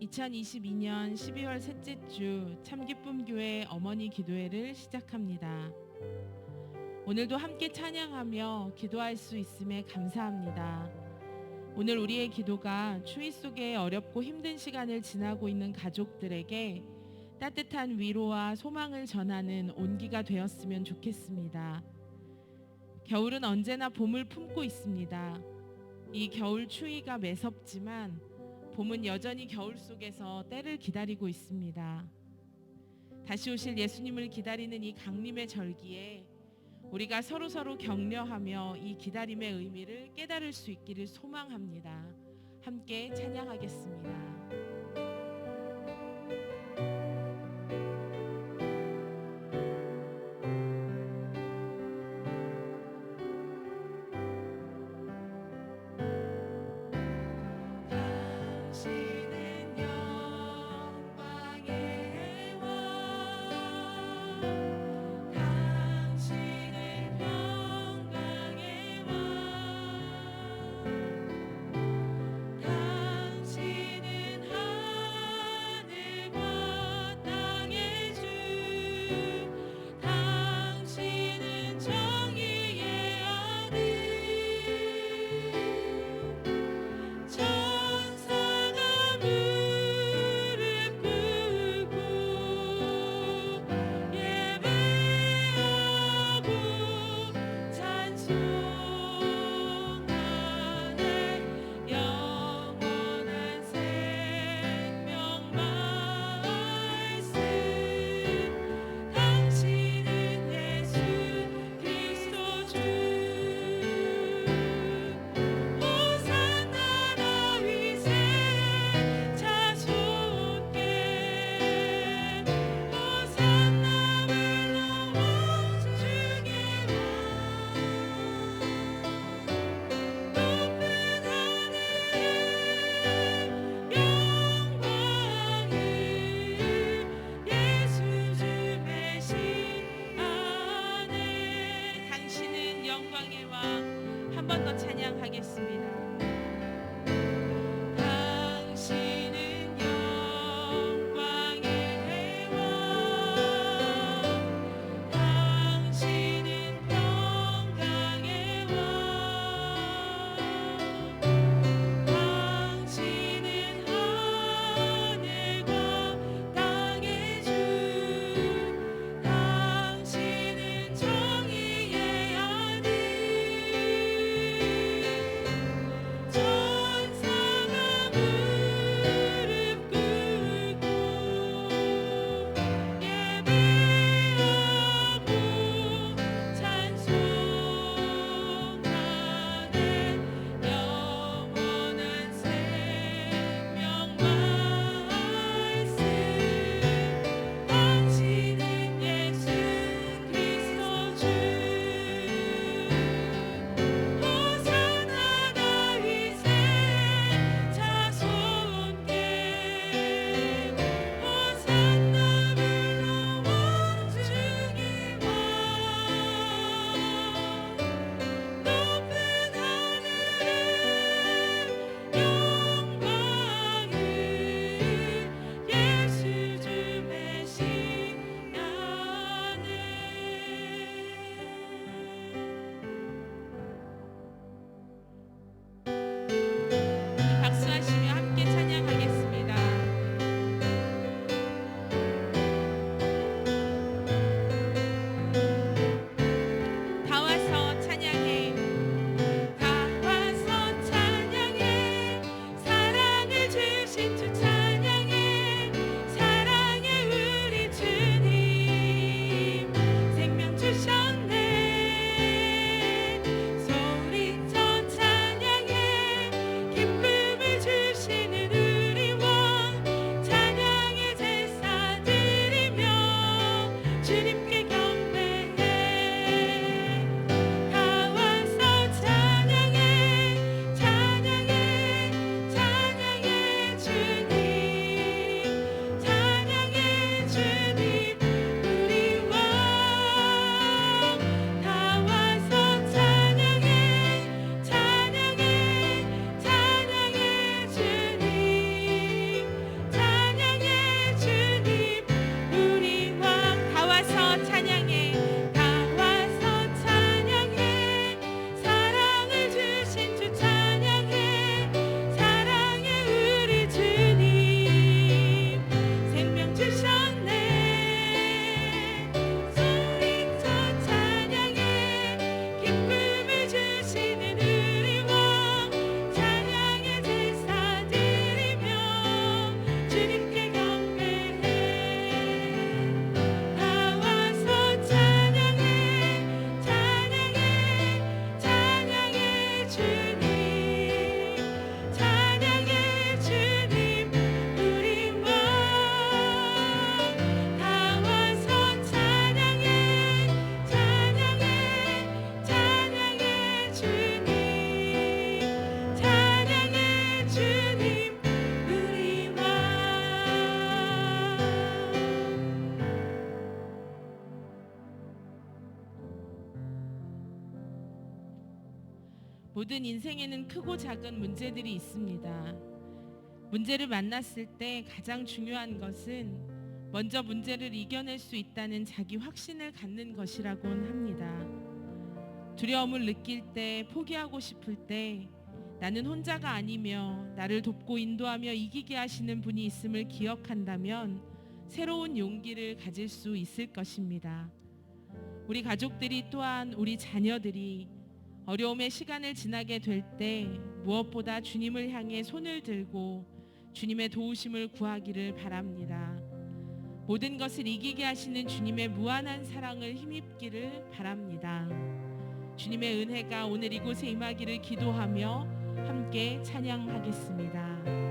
2022년 12월 셋째 주 참기쁨교회 어머니 기도회를 시작합니다. 오늘도 함께 찬양하며 기도할 수 있음에 감사합니다. 오늘 우리의 기도가 추위 속에 어렵고 힘든 시간을 지나고 있는 가족들에게 따뜻한 위로와 소망을 전하는 온기가 되었으면 좋겠습니다. 겨울은 언제나 봄을 품고 있습니다. 이 겨울 추위가 매섭지만 봄은 여전히 겨울 속에서 때를 기다리고 있습니다. 다시 오실 예수님을 기다리는 이 강림의 절기에 우리가 서로 격려하며 이 기다림의 의미를 깨달을 수 있기를 소망합니다. 함께 찬양하겠습니다. 한 번 더 찬양하겠습니다. 당신은 영광의 왕, 당신은 평강의 왕, 당신은 하늘과 땅의 주, 당신은 정의의 아들. 모든 인생에는 크고 작은 문제들이 있습니다. 문제를 만났을 때 가장 중요한 것은 먼저 문제를 이겨낼 수 있다는 자기 확신을 갖는 것이라곤 합니다. 두려움을 느낄 때, 포기하고 싶을 때 나는 혼자가 아니며 나를 돕고 인도하며 이기게 하시는 분이 있음을 기억한다면 새로운 용기를 가질 수 있을 것입니다. 우리 가족들이 또한 우리 자녀들이 어려움의 시간을 지나게 될 때 무엇보다 주님을 향해 손을 들고 주님의 도우심을 구하기를 바랍니다. 모든 것을 이기게 하시는 주님의 무한한 사랑을 힘입기를 바랍니다. 주님의 은혜가 오늘 이곳에 임하기를 기도하며 함께 찬양하겠습니다.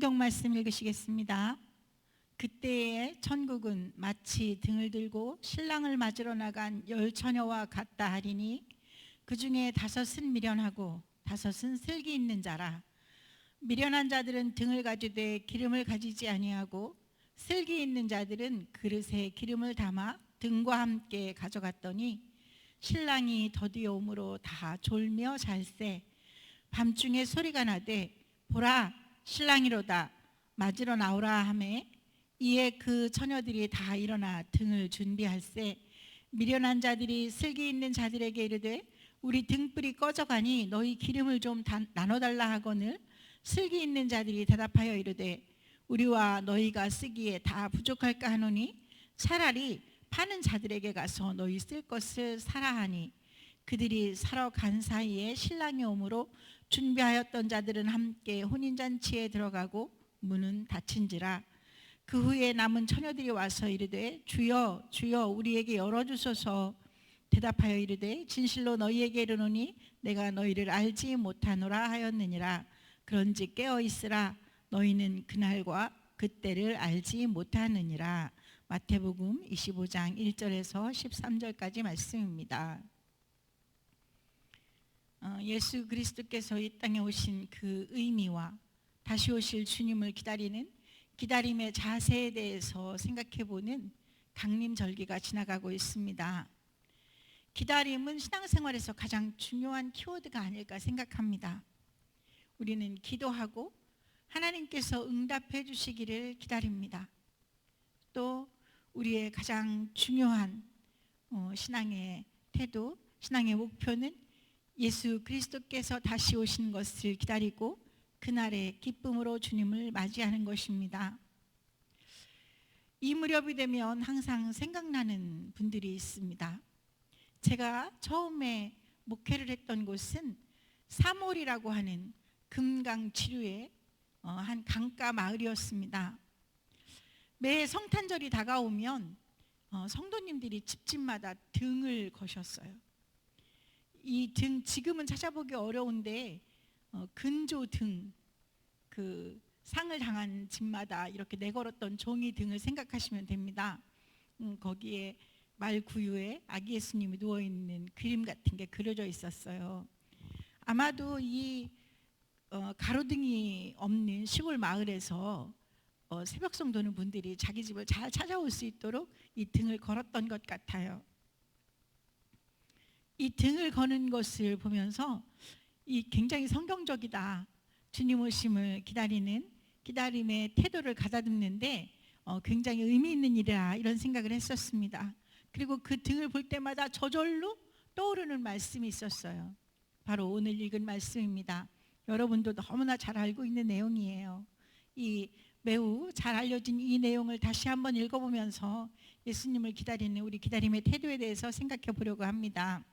성경 말씀 읽으시겠습니다. 그때의 천국은 마치 등을 들고 신랑을 맞으러 나간 10처녀와 같다 하리니 그 중에 5은 미련하고 5은 슬기 있는 자라. 미련한 자들은 등을 가지되 기름을 가지지 아니하고 슬기 있는 자들은 그릇에 기름을 담아 등과 함께 가져갔더니 신랑이 더디어 오므로 다 졸며 잘세. 밤중에 소리가 나되 보라 신랑이로다 맞으러 나오라 하매 이에 그 처녀들이 다 일어나 등을 준비할세. 미련한 자들이 슬기 있는 자들에게 이르되 우리 등불이 꺼져가니 너희 기름을 좀 나눠달라 하거늘 슬기 있는 자들이 대답하여 이르되 우리와 너희가 쓰기에 다 부족할까 하노니 차라리 파는 자들에게 가서 너희 쓸 것을 사라 하니 그들이 사러 간 사이에 신랑이 오므로 준비하였던 자들은 함께 혼인잔치에 들어가고 문은 닫힌지라. 그 후에 남은 처녀들이 와서 이르되 주여 주여 우리에게 열어주소서. 대답하여 이르되 진실로 너희에게 이르노니 내가 너희를 알지 못하노라 하였느니라. 그런즉 깨어 있으라. 너희는 그날과 그때를 알지 못하느니라. 마태복음 25장 1절에서 13절까지 말씀입니다. 예수 그리스도께서 이 땅에 오신 그 의미와 다시 오실 주님을 기다리는 기다림의 자세에 대해서 생각해보는 강림절기가 지나가고 있습니다. 기다림은 신앙생활에서 가장 중요한 키워드가 아닐까 생각합니다. 우리는 기도하고 하나님께서 응답해 주시기를 기다립니다. 또 우리의 가장 중요한 신앙의 태도, 신앙의 목표는 예수 그리스도께서 다시 오신 것을 기다리고 그날의 기쁨으로 주님을 맞이하는 것입니다. 이 무렵이 되면 항상 생각나는 분들이 있습니다. 제가 처음에 목회를 했던 곳은 사몰이라고 하는 금강치류의 한 강가 마을이었습니다. 매 성탄절이 다가오면 성도님들이 집집마다 등을 거셨어요. 이 등 지금은 찾아보기 어려운데 근조 등, 그 상을 당한 집마다 이렇게 내걸었던 종이 등을 생각하시면 됩니다. 거기에 말 구유에 아기 예수님이 누워 있는 그림 같은 게 그려져 있었어요. 아마도 이 가로등이 없는 시골 마을에서 새벽 성도는 분들이 자기 집을 잘 찾아올 수 있도록 이 등을 걸었던 것 같아요. 이 등을 거는 것을 보면서 이 굉장히 성경적이다. 주님 오심을 기다리는 기다림의 태도를 가다듬는데 굉장히 의미 있는 일이라 이런 생각을 했었습니다. 그리고 그 등을 볼 때마다 저절로 떠오르는 말씀이 있었어요. 바로 오늘 읽은 말씀입니다. 여러분도 너무나 잘 알고 있는 내용이에요. 이 매우 잘 알려진 이 내용을 다시 한번 읽어보면서 예수님을 기다리는 우리 기다림의 태도에 대해서 생각해 보려고 합니다.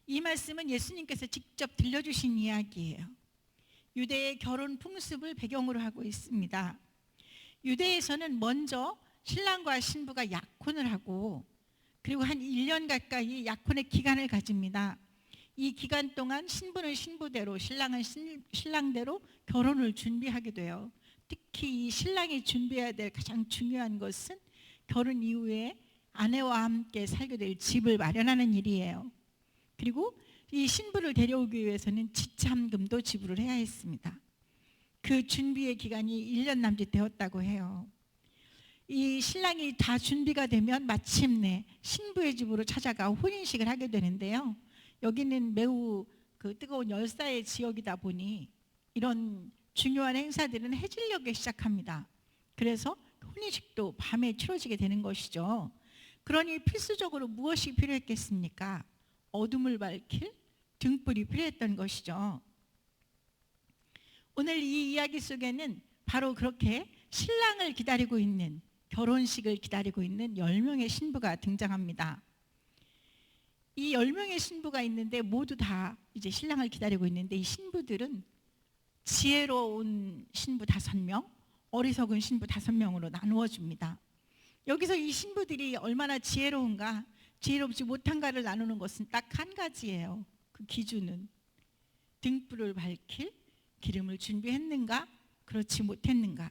이 말씀은 예수님께서 직접 들려주신 이야기예요. 유대의 결혼 풍습을 배경으로 하고 있습니다. 유대에서는 먼저 신랑과 신부가 약혼을 하고 그리고 한 1년 가까이 약혼의 기간을 가집니다. 이 기간 동안 신부는 신부대로 신랑은 신랑대로 결혼을 준비하게 돼요. 특히 이 신랑이 준비해야 될 가장 중요한 것은 결혼 이후에 아내와 함께 살게 될 집을 마련하는 일이에요. 그리고 이 신부를 데려오기 위해서는 지참금도 지불을 해야 했습니다. 그 준비의 기간이 1년 남짓 되었다고 해요. 이 신랑이 다 준비가 되면 마침내 신부의 집으로 찾아가 혼인식을 하게 되는데요. 여기는 매우 뜨거운 열사의 지역이다 보니 이런 중요한 행사들은 해질녘에 시작합니다. 그래서 혼인식도 밤에 치러지게 되는 것이죠. 그러니 필수적으로 무엇이 필요했겠습니까? 어둠을 밝힐 등불이 필요했던 것이죠. 오늘 이 이야기 속에는 바로 그렇게 신랑을 기다리고 있는, 결혼식을 기다리고 있는 10명의 신부가 등장합니다. 이 10명의 신부가 있는데 모두 다 이제 신랑을 기다리고 있는데 이 신부들은 지혜로운 신부 5명, 어리석은 신부 5명으로 나누어 줍니다. 여기서 이 신부들이 얼마나 지혜로운가, 지혜롭지 못한가를 나누는 것은 딱 한 가지예요. 그 기준은 등불을 밝힐 기름을 준비했는가, 그렇지 못했는가.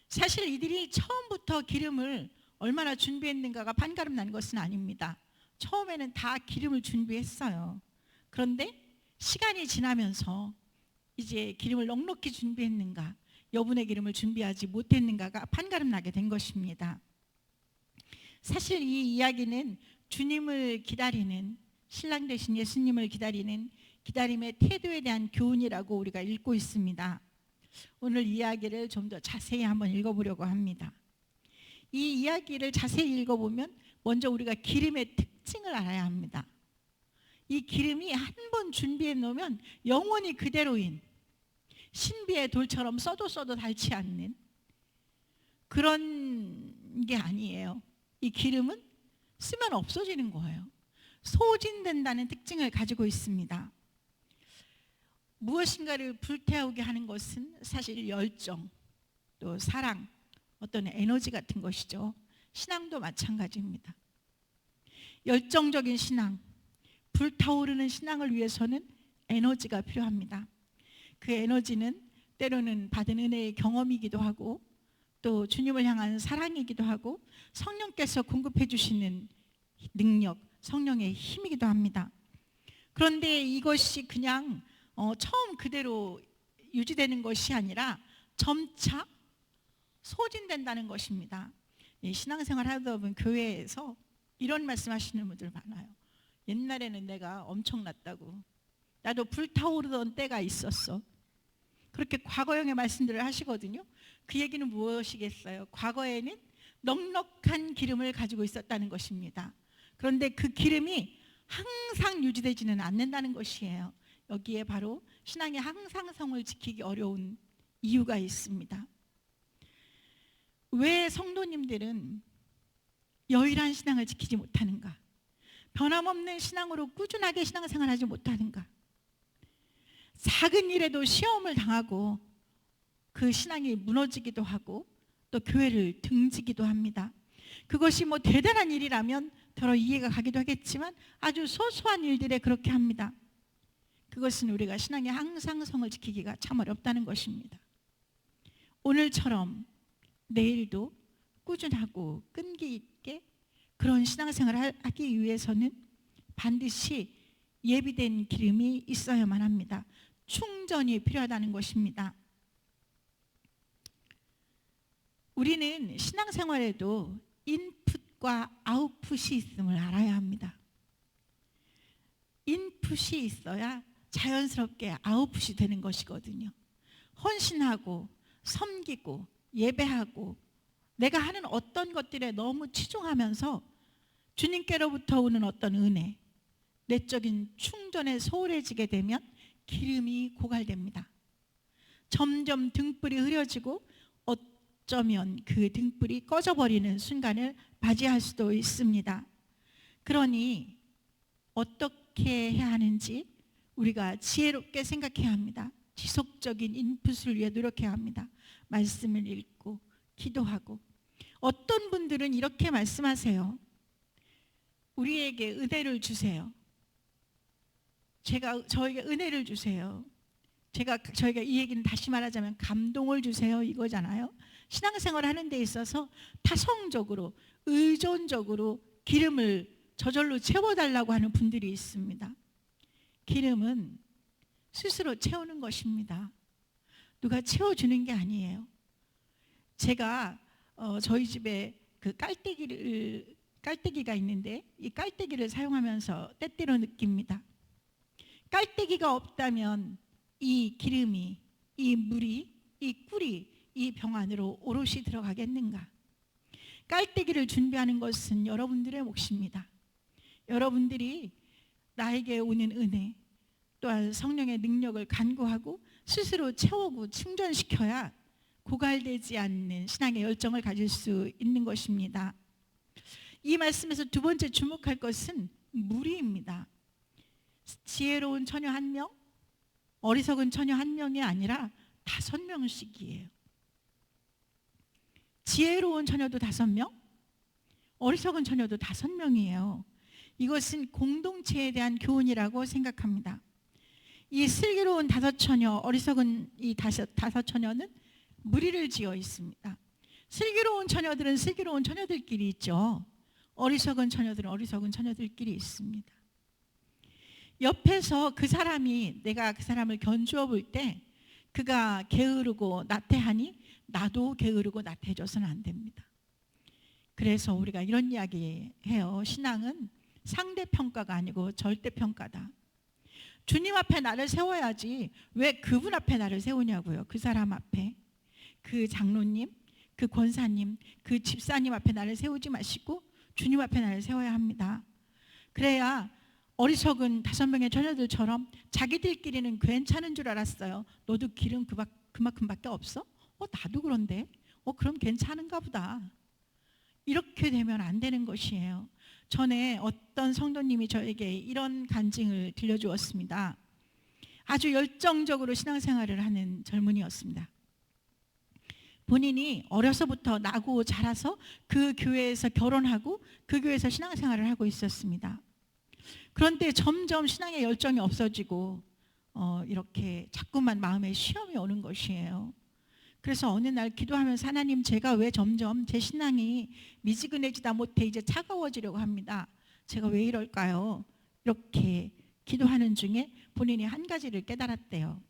사실 이들이 처음부터 기름을 얼마나 준비했는가가 판가름 난 것은 아닙니다. 처음에는 다 기름을 준비했어요. 그런데 시간이 지나면서 이제 기름을 넉넉히 준비했는가, 여분의 기름을 준비하지 못했는가가 판가름 나게 된 것입니다. 사실 이 이야기는 주님을 기다리는, 신랑 되신 예수님을 기다리는 기다림의 태도에 대한 교훈이라고 우리가 읽고 있습니다. 오늘 이야기를 좀 더 자세히 한번 읽어보려고 합니다. 이 이야기를 자세히 읽어보면 먼저 우리가 기름의 특징을 알아야 합니다. 이 기름이 한 번 준비해 놓으면 영원히 그대로인, 신비의 돌처럼 써도 닳지 않는 그런 게 아니에요. 이 기름은 쓰면 없어지는 거예요. 소진된다는 특징을 가지고 있습니다. 무엇인가를 불태우게 하는 것은 사실 열정, 또 사랑, 어떤 에너지 같은 것이죠. 신앙도 마찬가지입니다. 열정적인 신앙, 불타오르는 신앙을 위해서는 에너지가 필요합니다. 그 에너지는 때로는 받은 은혜의 경험이기도 하고 또 주님을 향한 사랑이기도 하고 성령께서 공급해 주시는 능력, 성령의 힘이기도 합니다. 그런데 이것이 그냥 처음 그대로 유지되는 것이 아니라 점차 소진된다는 것입니다. 신앙생활 하다 보면 교회에서 이런 말씀하시는 분들 많아요. 옛날에는 내가 엄청났다고, 나도 불타오르던 때가 있었어. 그렇게 과거형의 말씀들을 하시거든요. 그 얘기는 무엇이겠어요? 과거에는 넉넉한 기름을 가지고 있었다는 것입니다. 그런데 그 기름이 항상 유지되지는 않는다는 것이에요. 여기에 바로 신앙의 항상성을 지키기 어려운 이유가 있습니다. 왜 성도님들은 여일한 신앙을 지키지 못하는가? 변함없는 신앙으로 꾸준하게 신앙생활하지 못하는가? 작은 일에도 시험을 당하고 그 신앙이 무너지기도 하고 또 교회를 등지기도 합니다. 그것이 뭐 대단한 일이라면 더러 이해가 가기도 하겠지만 아주 소소한 일들에 그렇게 합니다. 그것은 우리가 신앙의 항상성을 지키기가 참 어렵다는 것입니다. 오늘처럼 내일도 꾸준하고 끈기 있게 그런 신앙생활을 하기 위해서는 반드시 예비된 기름이 있어야만 합니다. 충전이 필요하다는 것입니다. 우리는 신앙생활에도 인풋과 아웃풋이 있음을 알아야 합니다. 인풋이 있어야 자연스럽게 아웃풋이 되는 것이거든요. 헌신하고 섬기고 예배하고 내가 하는 어떤 것들에 너무 치중하면서 주님께로부터 오는 어떤 은혜, 내적인 충전에 소홀해지게 되면 기름이 고갈됩니다. 점점 등불이 흐려지고 어쩌면 그 등불이 꺼져버리는 순간을 맞이할 수도 있습니다. 그러니 어떻게 해야 하는지 우리가 지혜롭게 생각해야 합니다. 지속적인 인풋을 위해 노력해야 합니다. 말씀을 읽고 기도하고. 어떤 분들은 이렇게 말씀하세요. 우리에게 은혜를 주세요. 저에게 은혜를 주세요. 저희가 이 얘기는 다시 말하자면 감동을 주세요 이거잖아요. 신앙생활을 하는 데 있어서 타성적으로 의존적으로 기름을 저절로 채워달라고 하는 분들이 있습니다. 기름은 스스로 채우는 것입니다. 누가 채워주는 게 아니에요. 제가 저희 집에 그 깔때기가 있는데 이 깔때기를 사용하면서 때때로 느낍니다. 깔때기가 없다면 이 기름이, 이 물이, 이 꿀이 이 병 안으로 오롯이 들어가겠는가? 깔때기를 준비하는 것은 여러분들의 몫입니다. 여러분들이 나에게 오는 은혜 또한 성령의 능력을 간구하고 스스로 채우고 충전시켜야 고갈되지 않는 신앙의 열정을 가질 수 있는 것입니다. 이 말씀에서 두 번째 주목할 것은 무리입니다. 지혜로운 처녀 1명, 어리석은 처녀 1명이 아니라 5명씩이에요. 지혜로운 처녀도 5명, 어리석은 처녀도 5명이에요. 이것은 공동체에 대한 교훈이라고 생각합니다. 이 슬기로운 5처녀, 어리석은 이 5처녀는 무리를 지어 있습니다. 슬기로운 처녀들은 슬기로운 처녀들끼리 있죠. 어리석은 처녀들은 어리석은 처녀들끼리 있습니다. 옆에서 그 사람이 내가 그 사람을 견주어 볼 때 그가 게으르고 나태하니 나도 게으르고 나태해져서는 안 됩니다. 그래서 우리가 이런 이야기 해요. 신앙은 상대평가가 아니고 절대평가다. 주님 앞에 나를 세워야지 왜 그분 앞에 나를 세우냐고요. 그 사람 앞에, 그 장로님, 그 권사님, 그 집사님 앞에 나를 세우지 마시고 주님 앞에 나를 세워야 합니다. 그래야 어리석은 5명의 처녀들처럼 자기들끼리는 괜찮은 줄 알았어요. 너도 기름 그만큼밖에 없어? 나도 그런데? 그럼 괜찮은가 보다. 이렇게 되면 안 되는 것이에요. 전에 어떤 성도님이 저에게 이런 간증을 들려주었습니다. 아주 열정적으로 신앙생활을 하는 젊은이였습니다. 본인이 어려서부터 나고 자라서 그 교회에서 결혼하고 그 교회에서 신앙생활을 하고 있었습니다. 그런데 점점 신앙의 열정이 없어지고 이렇게 자꾸만 마음에 시험이 오는 것이에요. 그래서 어느 날 기도하면서 하나님, 제가 왜 점점 제 신앙이 미지근해지다 못해 이제 차가워지려고 합니다. 제가 왜 이럴까요? 이렇게 기도하는 중에 본인이 한 가지를 깨달았대요.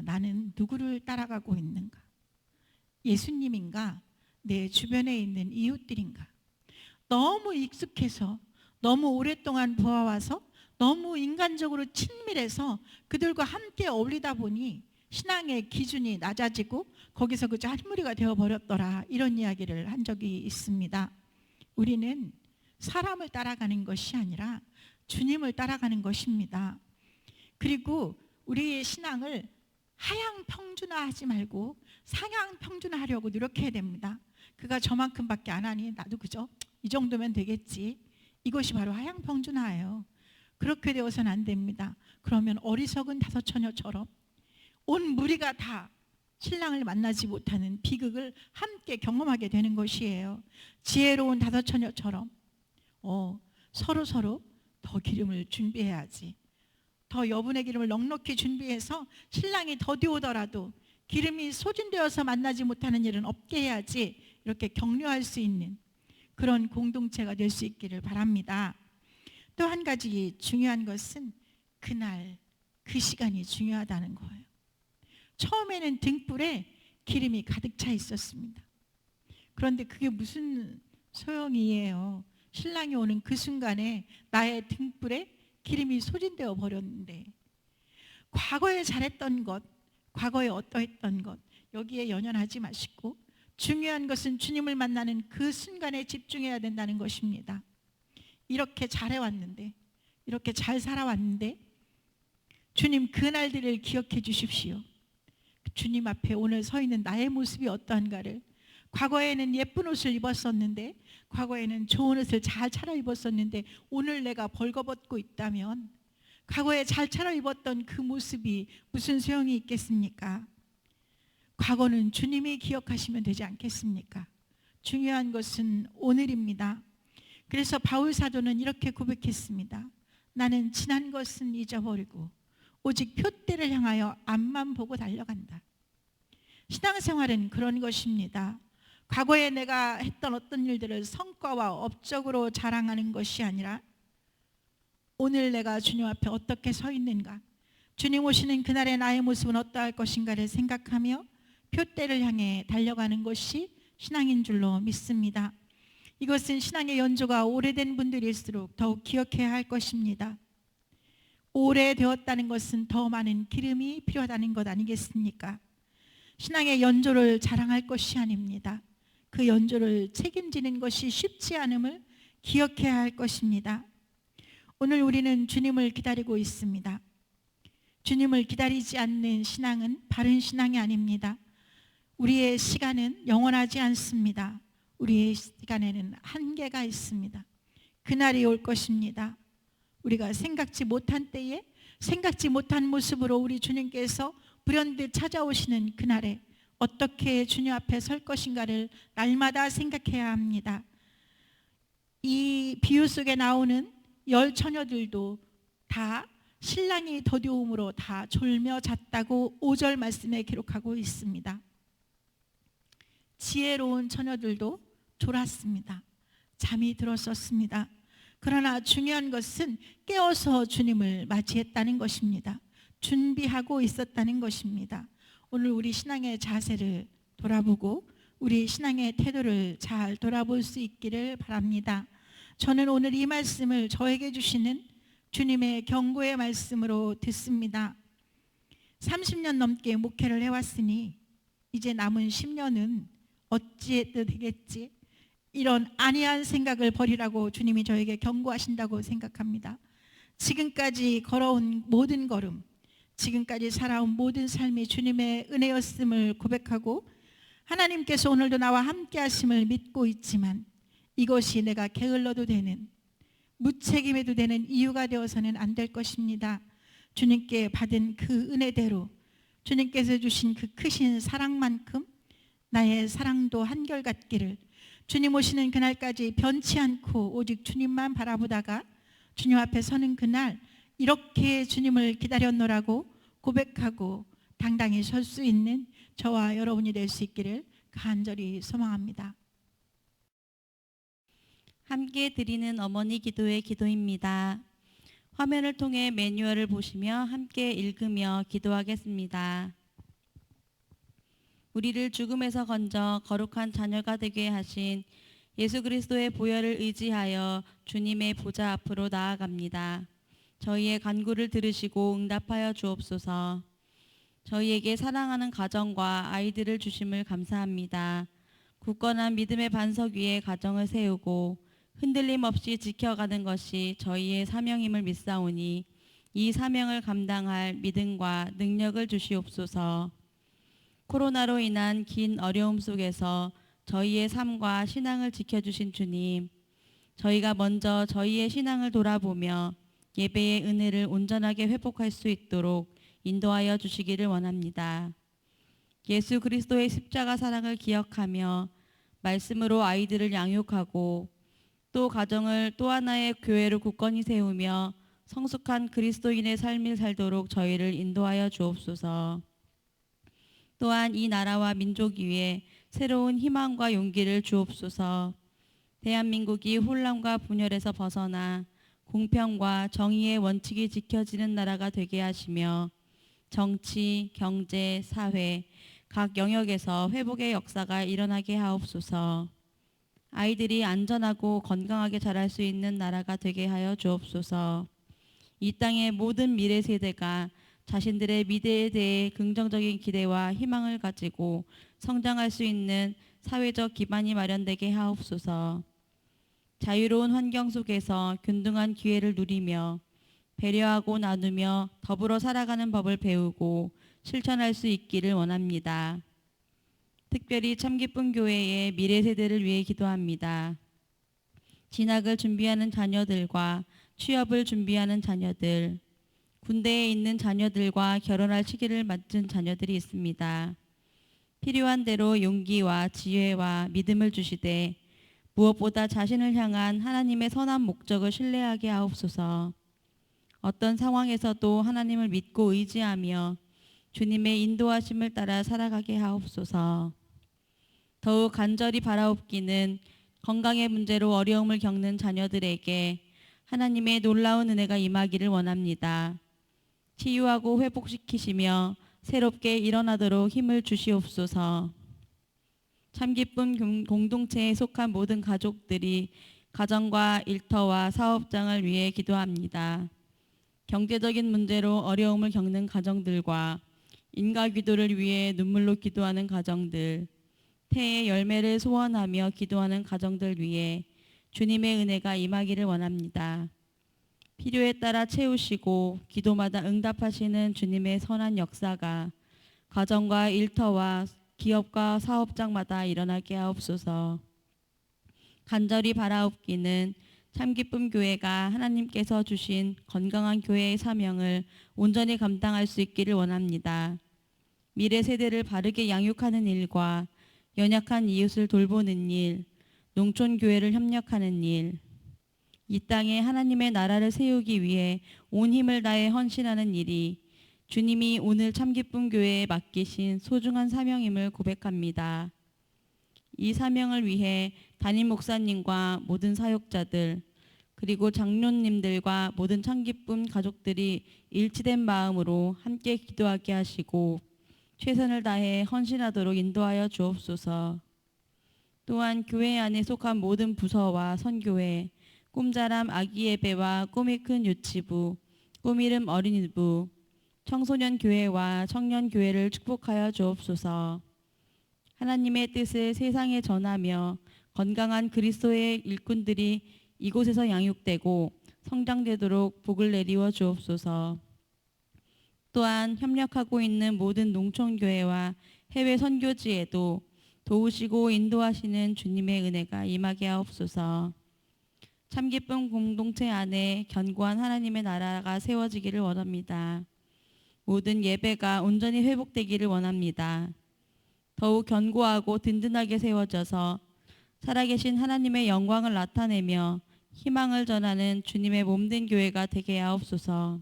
나는 누구를 따라가고 있는가? 예수님인가? 내 주변에 있는 이웃들인가? 너무 익숙해서 너무 오랫동안 보아와서 너무 인간적으로 친밀해서 그들과 함께 어울리다 보니 신앙의 기준이 낮아지고 거기서 그저 한 무리가 되어버렸더라, 이런 이야기를 한 적이 있습니다. 우리는 사람을 따라가는 것이 아니라 주님을 따라가는 것입니다. 그리고 우리의 신앙을 하향 평준화하지 말고 상향 평준화하려고 노력해야 됩니다. 그가 저만큼밖에 안 하니 나도 그저 이 정도면 되겠지. 이것이 바로 하향 평준화예요. 그렇게 되어서는 안 됩니다. 그러면 어리석은 5처녀처럼 온 무리가 다 신랑을 만나지 못하는 비극을 함께 경험하게 되는 것이에요. 지혜로운 다섯 처녀처럼 서로 더 기름을 준비해야지. 더 여분의 기름을 넉넉히 준비해서 신랑이 더디 오더라도 기름이 소진되어서 만나지 못하는 일은 없게 해야지, 이렇게 격려할 수 있는 그런 공동체가 될 수 있기를 바랍니다. 또 한 가지 중요한 것은 그날 그 시간이 중요하다는 거예요. 처음에는 등불에 기름이 가득 차 있었습니다. 그런데 그게 무슨 소용이에요. 신랑이 오는 그 순간에 나의 등불에 기름이 소진되어 버렸는데, 과거에 잘했던 것, 과거에 어떠했던 것, 여기에 연연하지 마시고 중요한 것은 주님을 만나는 그 순간에 집중해야 된다는 것입니다. 이렇게 잘해왔는데, 이렇게 잘 살아왔는데 주님 그날들을 기억해 주십시오. 주님 앞에 오늘 서 있는 나의 모습이 어떠한가를, 과거에는 예쁜 옷을 입었었는데, 과거에는 좋은 옷을 잘 차려입었었는데 오늘 내가 벌거벗고 있다면 과거에 잘 차려입었던 그 모습이 무슨 소용이 있겠습니까? 과거는 주님이 기억하시면 되지 않겠습니까? 중요한 것은 오늘입니다. 그래서 바울 사도는 이렇게 고백했습니다. 나는 지난 것은 잊어버리고 오직 표대를 향하여 앞만 보고 달려간다. 신앙생활은 그런 것입니다. 과거에 내가 했던 어떤 일들을 성과와 업적으로 자랑하는 것이 아니라 오늘 내가 주님 앞에 어떻게 서 있는가, 주님 오시는 그날의 나의 모습은 어떠할 것인가를 생각하며 표대를 향해 달려가는 것이 신앙인 줄로 믿습니다. 이것은 신앙의 연조가 오래된 분들일수록 더욱 기억해야 할 것입니다. 오래되었다는 것은 더 많은 기름이 필요하다는 것 아니겠습니까? 신앙의 연조를 자랑할 것이 아닙니다. 그 연조를 책임지는 것이 쉽지 않음을 기억해야 할 것입니다. 오늘 우리는 주님을 기다리고 있습니다. 주님을 기다리지 않는 신앙은 바른 신앙이 아닙니다. 우리의 시간은 영원하지 않습니다. 우리의 시간에는 한계가 있습니다. 그날이 올 것입니다. 우리가 생각지 못한 때에 생각지 못한 모습으로 우리 주님께서 불현듯 찾아오시는 그날에 어떻게 주님 앞에 설 것인가를 날마다 생각해야 합니다. 이 비유 속에 나오는 10 처녀들도 다 신랑이 더디움으로 다 졸며 잤다고 5절 말씀에 기록하고 있습니다. 지혜로운 처녀들도 졸았습니다. 잠이 들었었습니다. 그러나 중요한 것은 깨어서 주님을 맞이했다는 것입니다. 준비하고 있었다는 것입니다. 오늘 우리 신앙의 자세를 돌아보고 우리 신앙의 태도를 잘 돌아볼 수 있기를 바랍니다. 저는 오늘 이 말씀을 저에게 주시는 주님의 경고의 말씀으로 듣습니다. 30년 넘게 목회를 해왔으니 이제 남은 10년은 어찌해도 되겠지, 이런 안이한 생각을 버리라고 주님이 저에게 경고하신다고 생각합니다. 지금까지 걸어온 모든 걸음, 지금까지 살아온 모든 삶이 주님의 은혜였음을 고백하고 하나님께서 오늘도 나와 함께 하심을 믿고 있지만 이것이 내가 게을러도 되는, 무책임해도 되는 이유가 되어서는 안 될 것입니다. 주님께 받은 그 은혜대로 주님께서 주신 그 크신 사랑만큼 나의 사랑도 한결같기를, 주님 오시는 그날까지 변치 않고 오직 주님만 바라보다가 주님 앞에 서는 그날 이렇게 주님을 기다렸노라고 고백하고 당당히 설 수 있는 저와 여러분이 될 수 있기를 간절히 소망합니다. 함께 드리는 어머니 기도의 기도입니다. 화면을 통해 매뉴얼을 보시며 함께 읽으며 기도하겠습니다. 우리를 죽음에서 건져 거룩한 자녀가 되게 하신 예수 그리스도의 보혈을 의지하여 주님의 보좌 앞으로 나아갑니다. 저희의 간구를 들으시고 응답하여 주옵소서. 저희에게 사랑하는 가정과 아이들을 주심을 감사합니다. 굳건한 믿음의 반석 위에 가정을 세우고 흔들림 없이 지켜가는 것이 저희의 사명임을 믿사오니 이 사명을 감당할 믿음과 능력을 주시옵소서. 코로나로 인한 긴 어려움 속에서 저희의 삶과 신앙을 지켜주신 주님, 저희가 먼저 저희의 신앙을 돌아보며 예배의 은혜를 온전하게 회복할 수 있도록 인도하여 주시기를 원합니다. 예수 그리스도의 십자가 사랑을 기억하며 말씀으로 아이들을 양육하고 또 가정을 또 하나의 교회로 굳건히 세우며 성숙한 그리스도인의 삶을 살도록 저희를 인도하여 주옵소서. 또한 이 나라와 민족 위에 새로운 희망과 용기를 주옵소서. 대한민국이 혼란과 분열에서 벗어나 공평과 정의의 원칙이 지켜지는 나라가 되게 하시며 정치, 경제, 사회 각 영역에서 회복의 역사가 일어나게 하옵소서. 아이들이 안전하고 건강하게 자랄 수 있는 나라가 되게 하여 주옵소서. 이 땅의 모든 미래 세대가 자신들의 미래에 대해 긍정적인 기대와 희망을 가지고 성장할 수 있는 사회적 기반이 마련되게 하옵소서. 자유로운 환경 속에서 균등한 기회를 누리며 배려하고 나누며 더불어 살아가는 법을 배우고 실천할 수 있기를 원합니다. 특별히 참기쁨 교회의 미래 세대를 위해 기도합니다. 진학을 준비하는 자녀들과 취업을 준비하는 자녀들, 군대에 있는 자녀들과 결혼할 시기를 맞은 자녀들이 있습니다. 필요한 대로 용기와 지혜와 믿음을 주시되 무엇보다 자신을 향한 하나님의 선한 목적을 신뢰하게 하옵소서. 어떤 상황에서도 하나님을 믿고 의지하며 주님의 인도하심을 따라 살아가게 하옵소서. 더욱 간절히 바라옵기는 건강의 문제로 어려움을 겪는 자녀들에게 하나님의 놀라운 은혜가 임하기를 원합니다. 치유하고 회복시키시며 새롭게 일어나도록 힘을 주시옵소서. 참기쁨 공동체에 속한 모든 가족들이 가정과 일터와 사업장을 위해 기도합니다. 경제적인 문제로 어려움을 겪는 가정들과 인가 기도를 위해 눈물로 기도하는 가정들, 태의 열매를 소원하며 기도하는 가정들 위해 주님의 은혜가 임하기를 원합니다. 필요에 따라 채우시고 기도마다 응답하시는 주님의 선한 역사가 가정과 일터와 기업과 사업장마다 일어나게 하옵소서. 간절히 바라옵기는 참기쁨 교회가 하나님께서 주신 건강한 교회의 사명을 온전히 감당할 수 있기를 원합니다. 미래 세대를 바르게 양육하는 일과 연약한 이웃을 돌보는 일, 농촌 교회를 협력하는 일, 이 땅에 하나님의 나라를 세우기 위해 온 힘을 다해 헌신하는 일이 주님이 오늘 참기쁨 교회에 맡기신 소중한 사명임을 고백합니다. 이 사명을 위해 담임 목사님과 모든 사역자들 그리고 장로님들과 모든 참기쁨 가족들이 일치된 마음으로 함께 기도하게 하시고 최선을 다해 헌신하도록 인도하여 주옵소서. 또한 교회 안에 속한 모든 부서와 선교회, 꿈자람 아기 예배와 꿈이 큰 유치부, 꿈이름 어린이부, 청소년 교회와 청년 교회를 축복하여 주옵소서. 하나님의 뜻을 세상에 전하며 건강한 그리스도의 일꾼들이 이곳에서 양육되고 성장되도록 복을 내리워 주옵소서. 또한 협력하고 있는 모든 농촌교회와 해외 선교지에도 도우시고 인도하시는 주님의 은혜가 임하게 하옵소서. 참기쁨 공동체 안에 견고한 하나님의 나라가 세워지기를 원합니다. 모든 예배가 온전히 회복되기를 원합니다. 더욱 견고하고 든든하게 세워져서 살아계신 하나님의 영광을 나타내며 희망을 전하는 주님의 몸된 교회가 되게 하옵소서.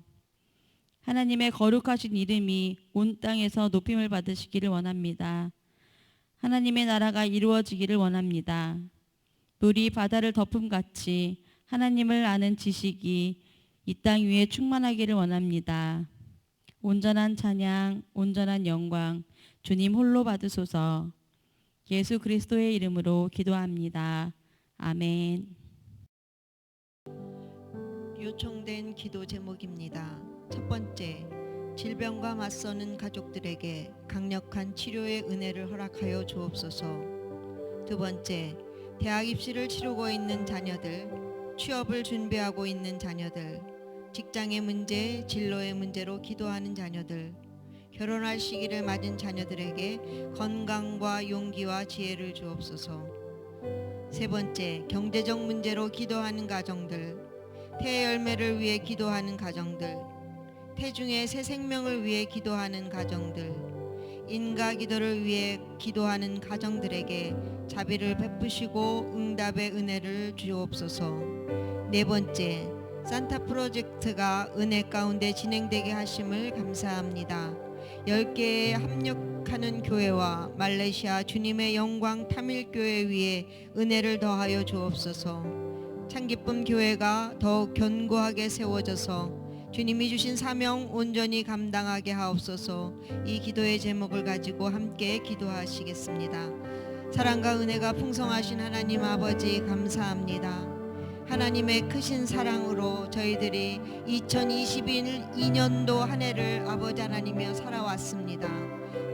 하나님의 거룩하신 이름이 온 땅에서 높임을 받으시기를 원합니다. 하나님의 나라가 이루어지기를 원합니다. 물이 바다를 덮음같이 하나님을 아는 지식이 이 땅 위에 충만하기를 원합니다. 온전한 찬양, 온전한 영광, 주님 홀로 받으소서. 예수 그리스도의 이름으로 기도합니다. 아멘. 요청된 기도 제목입니다. 첫 번째, 질병과 맞서는 가족들에게 강력한 치료의 은혜를 허락하여 주옵소서. 두 번째, 대학 입시를 치르고 있는 자녀들, 취업을 준비하고 있는 자녀들, 직장의 문제, 진로의 문제로 기도하는 자녀들, 결혼할 시기를 맞은 자녀들에게 건강과 용기와 지혜를 주옵소서. 세 번째, 경제적 문제로 기도하는 가정들, 태 열매를 위해 기도하는 가정들, 태중의 새 생명을 위해 기도하는 가정들, 인가 기도를 위해 기도하는 가정들에게 자비를 베푸시고 응답의 은혜를 주옵소서. 네 번째, 산타 프로젝트가 은혜 가운데 진행되게 하심을 감사합니다. 10개의 합력하는 교회와 말레이시아 주님의 영광 타밀교회 위에 은혜를 더하여 주옵소서. 참기쁨 교회가 더욱 견고하게 세워져서 주님이 주신 사명 온전히 감당하게 하옵소서. 이 기도의 제목을 가지고 함께 기도하시겠습니다. 사랑과 은혜가 풍성하신 하나님 아버지 감사합니다. 하나님의 크신 사랑으로 저희들이 2022년도 한 해를 아버지 하나님이여 살아왔습니다.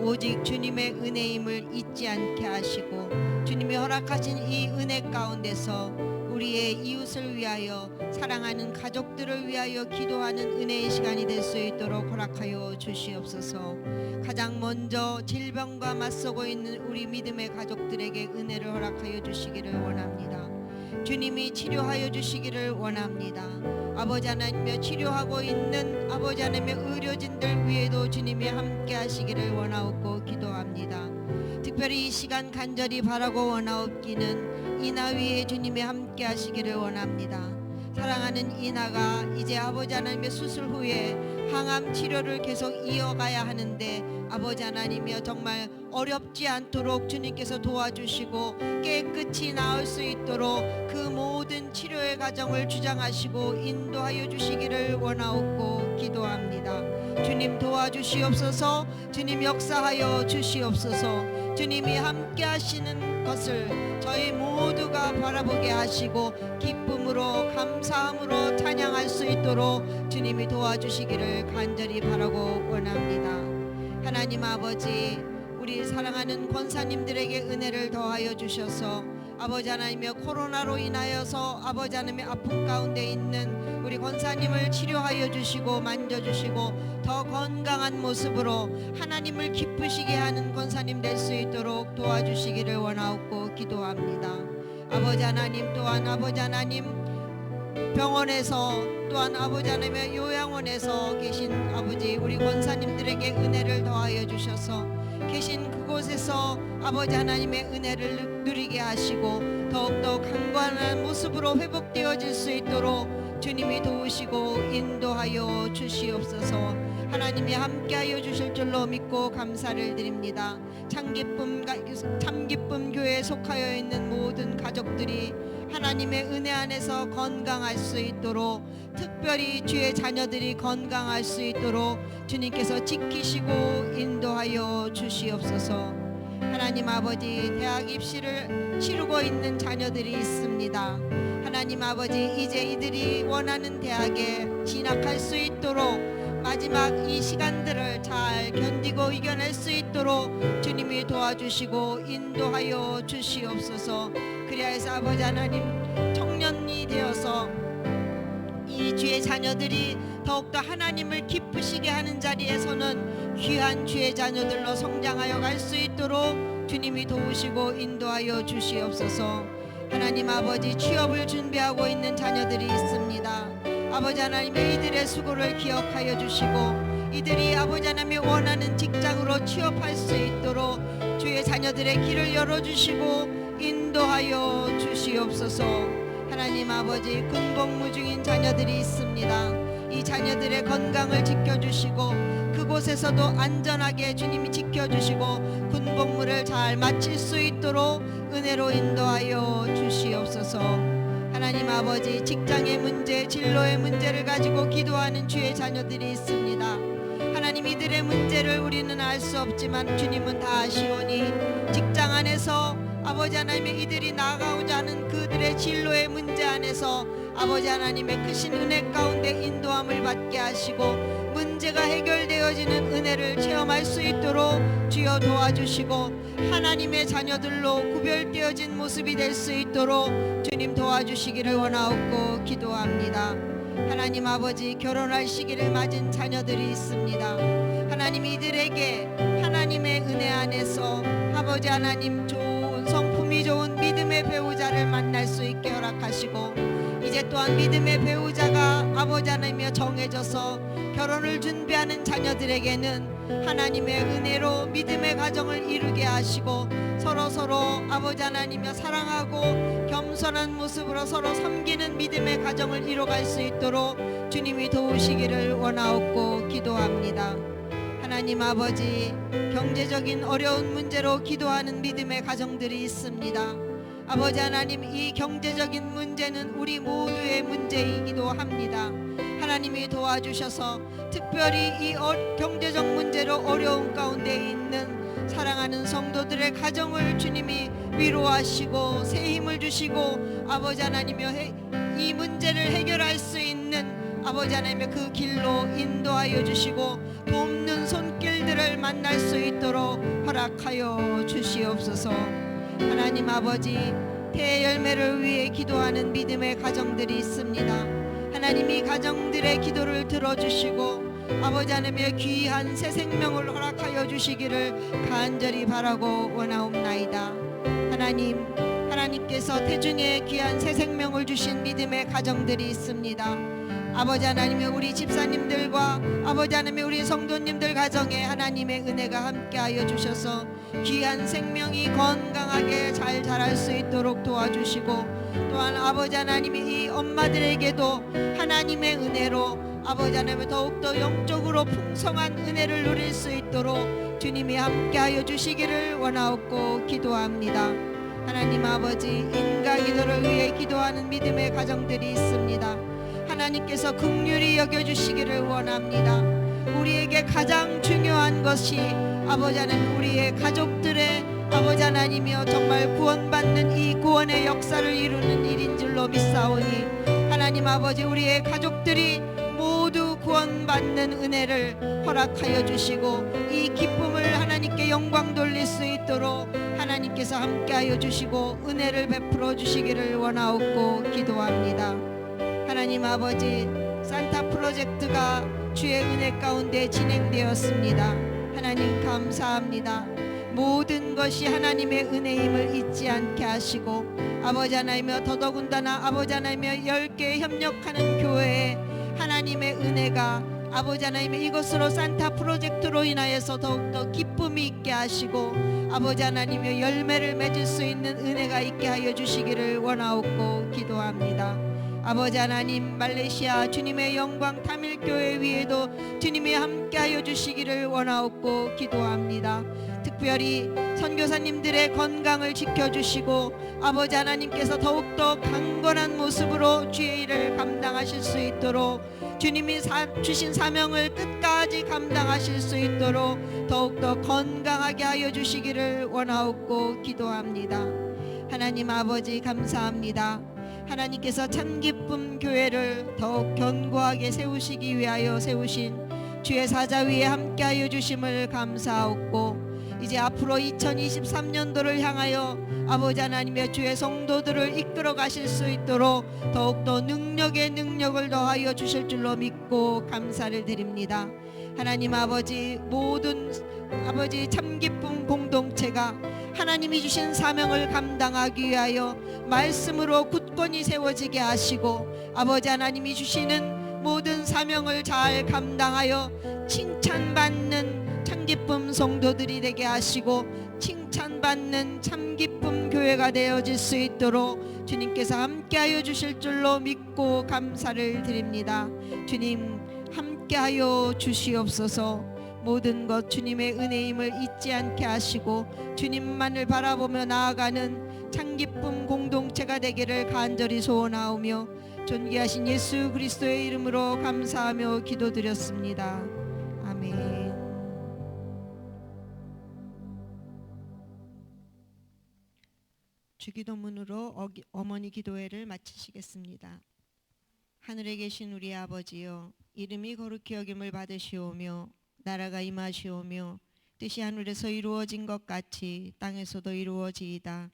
오직 주님의 은혜임을 잊지 않게 하시고 주님이 허락하신 이 은혜 가운데서 우리의 이웃을 위하여 사랑하는 가족들을 위하여 기도하는 은혜의 시간이 될 수 있도록 허락하여 주시옵소서. 가장 먼저 질병과 맞서고 있는 우리 믿음의 가족들에게 은혜를 허락하여 주시기를 원합니다. 주님이 치료하여 주시기를 원합니다. 아버지 하나님여 치료하고 있는 아버지 하나님의 의료진들 위에도 주님이 함께 하시기를 원하옵고 기도합니다. 특별히 이 시간 간절히 바라고 원하옵기는 이나 위에 주님이 함께 하시기를 원합니다. 사랑하는 이나가 이제 아버지 하나님의 수술 후에 항암 치료를 계속 이어가야 하는데 아버지 하나님이여 정말 어렵지 않도록 주님께서 도와주시고 깨끗이 나을 수 있도록 그 모든 치료의 과정을 주장하시고 인도하여 주시기를 원하옵고 기도합니다. 주님 도와주시옵소서. 주님 역사하여 주시옵소서. 주님이 함께 하시는 것을 저희 모두가 바라보게 하시고 기쁨으로 감사함으로 찬양할 수 있도록 주님이 도와주시기를 간절히 바라고 원합니다. 하나님 아버지, 우리 사랑하는 권사님들에게 은혜를 더하여 주셔서 아버지 하나님의 코로나로 인하여서 아버지 하나님의 아픔 가운데 있는 우리 권사님을 치료하여 주시고 만져주시고 더 건강한 모습으로 하나님을 기쁘시게 하는 권사님 될 수 있도록 도와주시기를 원하옵고 기도합니다. 아버지 하나님 또한 아버지 하나님 병원에서 또한 아버지 하나님의 요양원에서 계신 아버지 우리 권사님들에게 은혜를 더하여 주셔서 계신 그곳에서 아버지 하나님의 은혜를 누리게 하시고 더욱더 강건한 모습으로 회복되어질 수 있도록 주님이 도우시고 인도하여 주시옵소서. 하나님이 함께하여 주실 줄로 믿고 감사를 드립니다. 참기쁨 교회에 속하여 있는 모든 가족들이 하나님의 은혜 안에서 건강할 수 있도록 특별히 주의 자녀들이 건강할 수 있도록 주님께서 지키시고 인도하여 주시옵소서. 하나님 아버지 대학 입시를 치르고 있는 자녀들이 있습니다. 하나님 아버지 이제 이들이 원하는 대학에 진학할 수 있도록 마지막 이 시간들을 잘 견디고 이겨낼 수 있도록 주님이 도와주시고 인도하여 주시옵소서. 그리하여서 아버지 하나님 청년이 되어서 이 주의 자녀들이 더욱더 하나님을 기쁘시게 하는 자리에서는 귀한 주의 자녀들로 성장하여 갈 수 있도록 주님이 도우시고 인도하여 주시옵소서. 하나님 아버지 취업을 준비하고 있는 자녀들이 있습니다. 아버지 하나님의 이들의 수고를 기억하여 주시고 이들이 아버지 하나님이 원하는 직장으로 취업할 수 있도록 주의 자녀들의 길을 열어주시고 인도하여 주시옵소서. 하나님 아버지 군복무 중인 자녀들이 있습니다. 이 자녀들의 건강을 지켜주시고 그곳에서도 안전하게 주님이 지켜주시고 군복무를 잘 마칠 수 있도록 은혜로 인도하여 주시옵소서. 하나님 아버지 직장의 문제, 진로의 문제를 가지고 기도하는 주의 자녀들이 있습니다. 하나님 이들의 문제를 우리는 알 수 없지만 주님은 다 아시오니 직장 안에서 아버지 하나님의 이들이 나아가고자 하는 그들의 진로의 문제 안에서 아버지 하나님의 크신 은혜 가운데 인도함을 받게 하시고 문제가 해결되어지는 은혜를 체험할 수 있도록 주여 도와주시고 하나님의 자녀들로 구별되어진 모습이 될 수 있도록 주님 도와주시기를 원하옵고 기도합니다. 하나님 아버지 결혼할 시기를 맞은 자녀들이 있습니다. 하나님 이들에게 하나님의 은혜 안에서 아버지 하나님 좋은 성품이 좋은 믿음의 배우자를 만날 수 있게 허락하시고 이제 이제 또한 믿음의 배우자가 아버지 하나님이여 정해져서 결혼을 준비하는 자녀들에게는 하나님의 은혜로 믿음의 가정을 이루게 하시고 서로 아버지 하나님이여 사랑하고 겸손한 모습으로 서로 섬기는 믿음의 가정을 이뤄갈 수 있도록 주님이 도우시기를 원하옵고 기도합니다. 하나님 아버지, 경제적인 어려운 문제로 기도하는 믿음의 가정들이 있습니다. 아버지 하나님, 이 경제적인 문제는 우리 모두의 문제이기도 합니다. 하나님이 도와주셔서 특별히 이 경제적 문제로 어려운 가운데 있는 사랑하는 성도들의 가정을 주님이 위로하시고 새 힘을 주시고 아버지 하나님이여 이 문제를 해결할 수 있는 아버지 하나님의 그 길로 인도하여 주시고 돕는 손길들을 만날 수 있도록 허락하여 주시옵소서. 하나님 아버지, 대열매를 위해 기도하는 믿음의 가정들이 있습니다. 하나님이 가정들의 기도를 들어주시고 아버지 하나님의 귀한 새 생명을 허락하여 주시기를 간절히 바라고 원하옵나이다. 하나님께서 태중에 귀한 새 생명을 주신 믿음의 가정들이 있습니다. 아버지 하나님의 우리 집사님들과 아버지 하나님의 우리 성도님들 가정에 하나님의 은혜가 함께하여 주셔서 귀한 생명이 건강하게 잘 자랄 수 있도록 도와주시고 또한 아버지 하나님이 이 엄마들에게도 하나님의 은혜로 아버지 하나님 더욱더 영적으로 풍성한 은혜를 누릴 수 있도록 주님이 함께하여 주시기를 원하옵고 기도합니다. 하나님 아버지, 인가 기도를 위해 기도하는 믿음의 가정들이 있습니다. 하나님께서 긍휼히 여겨주시기를 원합니다. 우리에게 가장 중요한 것이 아버지 하나님 우리의 가족들의 아버지 하나님이여 정말 구원받는 이 구원의 역사를 이루는 일인 줄로 믿사오니 하나님 아버지, 우리의 가족들이 모두 구원받는 은혜를 허락하여 주시고 이 기쁨을 하나님께 영광 돌릴 수 있도록 하나님께서 함께하여 주시고 은혜를 베풀어 주시기를 원하옵고 기도합니다. 하나님 아버지, 산타 프로젝트가 주의 은혜 가운데 진행되었습니다. 하나님 감사합니다. 모든 것이 하나님의 은혜임을 잊지 않게 하시고 아버지 하나님이여 더더군다나 아버지 하나님이여 10개 협력하는 교회에 하나님의 은혜가 아버지 하나님의 이것으로 산타 프로젝트로 인하여서 더욱더 기쁨이 있게 하시고 아버지 하나님의 열매를 맺을 수 있는 은혜가 있게 하여 주시기를 원하옵고 기도합니다. 아버지 하나님, 말레이시아 주님의 영광 타밀교회 위에도 주님이 함께하여 주시기를 원하옵고 기도합니다. 특별히 선교사님들의 건강을 지켜주시고 아버지 하나님께서 더욱더 강건한 모습으로 주의 일을 감당하실 수 있도록 주님이 주신 사명을 끝까지 감당하실 수 있도록 더욱더 건강하게 하여 주시기를 원하옵고 기도합니다. 하나님 아버지 감사합니다. 하나님께서 참기쁨 교회를 더욱 견고하게 세우시기 위하여 세우신 주의 사자 위에 함께하여 주심을 감사하옵고 이제 앞으로 2023년도를 향하여 아버지 하나님의 주의 성도들을 이끌어 가실 수 있도록 더욱더 능력에 능력을 더하여 주실 줄로 믿고 감사를 드립니다. 하나님 아버지, 모든 아버지 참기쁨 공동체가 하나님이 주신 사명을 감당하기 위하여 말씀으로 굳건히 세워지게 하시고 아버지 하나님이 주시는 모든 사명을 잘 감당하여 칭찬받는 참기쁨 성도들이 되게 하시고 칭찬받는 참기쁨 교회가 되어질 수 있도록 주님께서 함께하여 주실 줄로 믿고 감사를 드립니다. 주님 함께하여 주시옵소서. 모든 것 주님의 은혜임을 잊지 않게 하시고 주님만을 바라보며 나아가는 참기쁨 공동체가 되기를 간절히 소원하오며 존귀하신 예수 그리스도의 이름으로 감사하며 기도드렸습니다. 아멘. 주기도문으로 어머니 기도회를 마치시겠습니다. 하늘에 계신 우리 아버지여, 이름이 거룩히 여김을 받으시오며 나라가 임하시오며 뜻이 하늘에서 이루어진 것 같이 땅에서도 이루어지이다.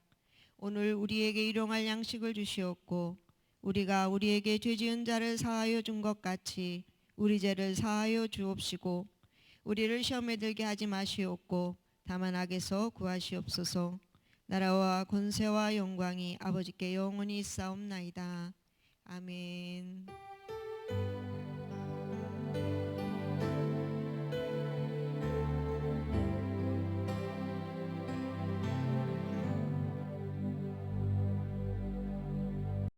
오늘 우리에게 일용할 양식을 주시옵고 우리가 우리에게 죄지은 자를 사하여 준 것 같이 우리 죄를 사하여 주옵시고 우리를 시험에 들게 하지 마시옵고 다만 악에서 구하시옵소서. 나라와 권세와 영광이 아버지께 영원히 있사옵나이다. 아멘.